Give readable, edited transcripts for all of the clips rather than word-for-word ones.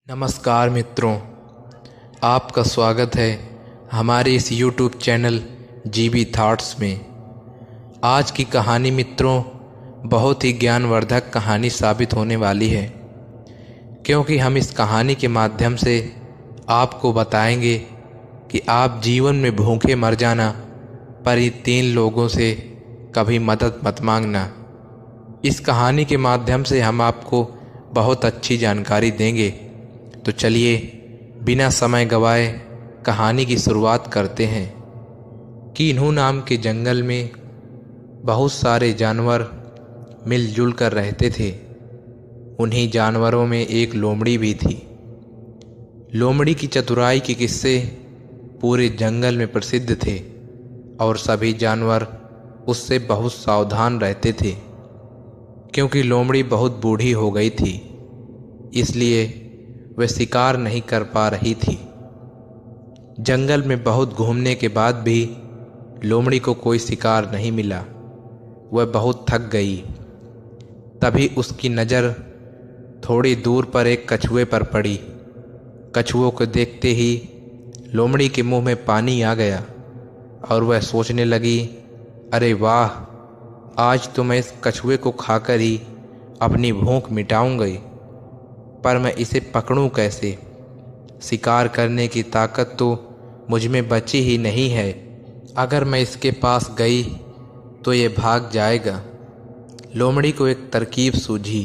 नमस्कार मित्रों, आपका स्वागत है हमारे इस YouTube चैनल जीबी थॉट्स में। आज की कहानी मित्रों बहुत ही ज्ञानवर्धक कहानी साबित होने वाली है, क्योंकि हम इस कहानी के माध्यम से आपको बताएंगे कि आप जीवन में भूखे मर जाना पर इन 3 लोगों से कभी मदद मत मांगना। इस कहानी के माध्यम से हम आपको बहुत अच्छी जानकारी देंगे। तो चलिए बिना समय गवाए कहानी की शुरुआत करते हैं। कीन्हू नाम के जंगल में बहुत सारे जानवर मिलजुल कर रहते थे। उन्हीं जानवरों में एक लोमड़ी भी थी। लोमड़ी की चतुराई के किस्से पूरे जंगल में प्रसिद्ध थे और सभी जानवर उससे बहुत सावधान रहते थे, क्योंकि लोमड़ी बहुत बूढ़ी हो गई थी, इसलिए वह शिकार नहीं कर पा रही थी। जंगल में बहुत घूमने के बाद भी लोमड़ी को कोई शिकार नहीं मिला। वह बहुत थक गई। तभी उसकी नज़र थोड़ी दूर पर एक कछुए पर पड़ी। कछुओं को देखते ही लोमड़ी के मुंह में पानी आ गया और वह सोचने लगी, अरे वाह, आज तो मैं इस कछुए को खाकर ही अपनी भूख मिटाऊंगी। पर मैं इसे पकड़ूं कैसे? शिकार करने की ताकत तो मुझ में बची ही नहीं है। अगर मैं इसके पास गई तो ये भाग जाएगा। लोमड़ी को एक तरकीब सूझी।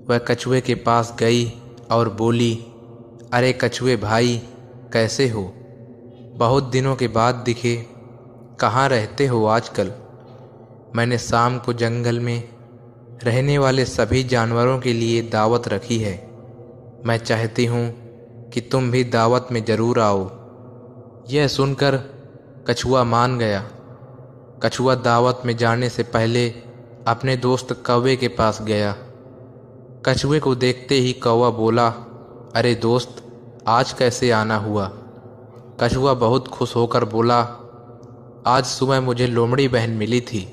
वह कछुए के पास गई और बोली, अरे कछुए भाई, कैसे हो? बहुत दिनों के बाद दिखे। कहाँ रहते हो आजकल? मैंने शाम को जंगल में रहने वाले सभी जानवरों के लिए दावत रखी है। मैं चाहती हूँ कि तुम भी दावत में ज़रूर आओ। यह सुनकर कछुआ मान गया। कछुआ दावत में जाने से पहले अपने दोस्त कौवे के पास गया। कछुए को देखते ही कौवा बोला, अरे दोस्त, आज कैसे आना हुआ? कछुआ बहुत खुश होकर बोला, आज सुबह मुझे लोमड़ी बहन मिली थी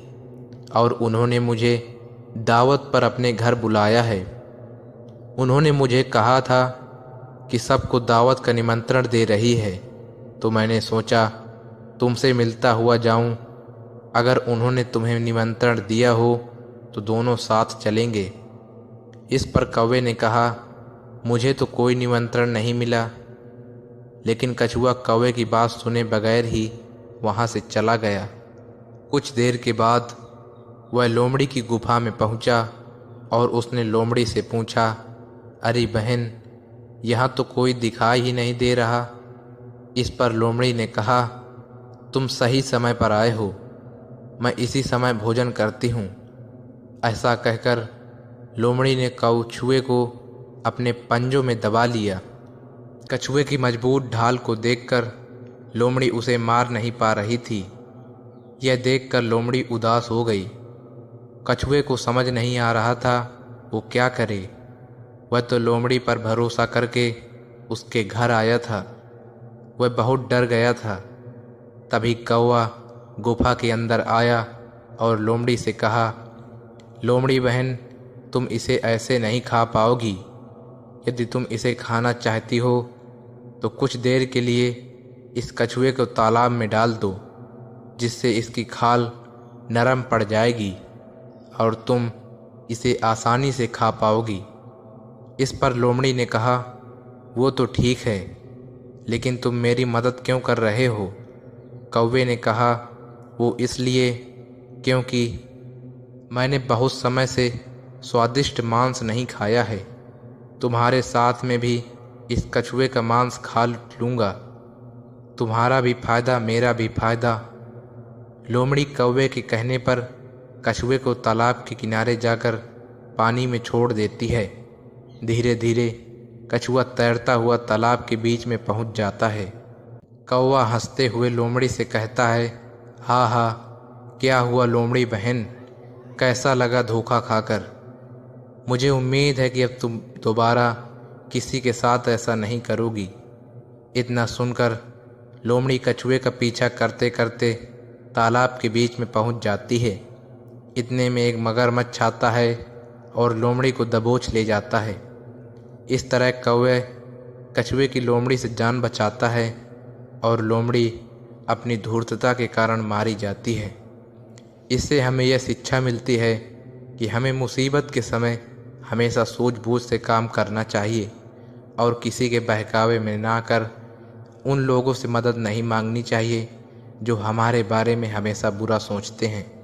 और उन्होंने मुझे दावत पर अपने घर बुलाया है। उन्होंने मुझे कहा था कि सबको दावत का निमंत्रण दे रही है, तो मैंने सोचा तुमसे मिलता हुआ जाऊं। अगर उन्होंने तुम्हें निमंत्रण दिया हो तो दोनों साथ चलेंगे। इस पर कौवे ने कहा, मुझे तो कोई निमंत्रण नहीं मिला। लेकिन कछुआ कौवे की बात सुने बगैर ही वहां से चला गया। कुछ देर के बाद वह लोमड़ी की गुफा में पहुंचा और उसने लोमड़ी से पूछा, अरे बहन, यहाँ तो कोई दिखाई ही नहीं दे रहा। इस पर लोमड़ी ने कहा, तुम सही समय पर आए हो। मैं इसी समय भोजन करती हूँ। ऐसा कहकर लोमड़ी ने कछुए को अपने पंजों में दबा लिया। कछुए की मजबूत ढाल को देखकर लोमड़ी उसे मार नहीं पा रही थी। यह देखकर लोमड़ी उदास हो गई। कछुए को समझ नहीं आ रहा था वो क्या करे। वह तो लोमड़ी पर भरोसा करके उसके घर आया था। वह बहुत डर गया था। तभी कौवा गुफा के अंदर आया और लोमड़ी से कहा, लोमड़ी बहन, तुम इसे ऐसे नहीं खा पाओगी। यदि तुम इसे खाना चाहती हो तो कुछ देर के लिए इस कछुए को तालाब में डाल दो, जिससे इसकी खाल नरम पड़ जाएगी और तुम इसे आसानी से खा पाओगी। इस पर लोमड़ी ने कहा, वो तो ठीक है, लेकिन तुम मेरी मदद क्यों कर रहे हो? कौवे ने कहा, वो इसलिए क्योंकि मैंने बहुत समय से स्वादिष्ट मांस नहीं खाया है। तुम्हारे साथ में भी इस कछुए का मांस खा लूँगा। तुम्हारा भी फायदा, मेरा भी फायदा। लोमड़ी कौवे के कहने पर कछुए को तालाब के किनारे जाकर पानी में छोड़ देती है। धीरे धीरे कछुआ तैरता हुआ तालाब के बीच में पहुंच जाता है। कौवा हंसते हुए लोमड़ी से कहता है, हाँ हाँ, क्या हुआ लोमड़ी बहन, कैसा लगा धोखा खाकर? मुझे उम्मीद है कि अब तुम दोबारा किसी के साथ ऐसा नहीं करोगी। इतना सुनकर लोमड़ी कछुए का पीछा करते करते तालाब के बीच में पहुंच जाती है। इतने में एक मगरमच्छ आता है और लोमड़ी को दबोच ले जाता है। इस तरह कौवे कछुए की लोमड़ी से जान बचाता है और लोमड़ी अपनी धूर्तता के कारण मारी जाती है। इससे हमें यह शिक्षा मिलती है कि हमें मुसीबत के समय हमेशा सूझबूझ से काम करना चाहिए और किसी के बहकावे में ना आकर उन लोगों से मदद नहीं मांगनी चाहिए जो हमारे बारे में हमेशा बुरा सोचते हैं।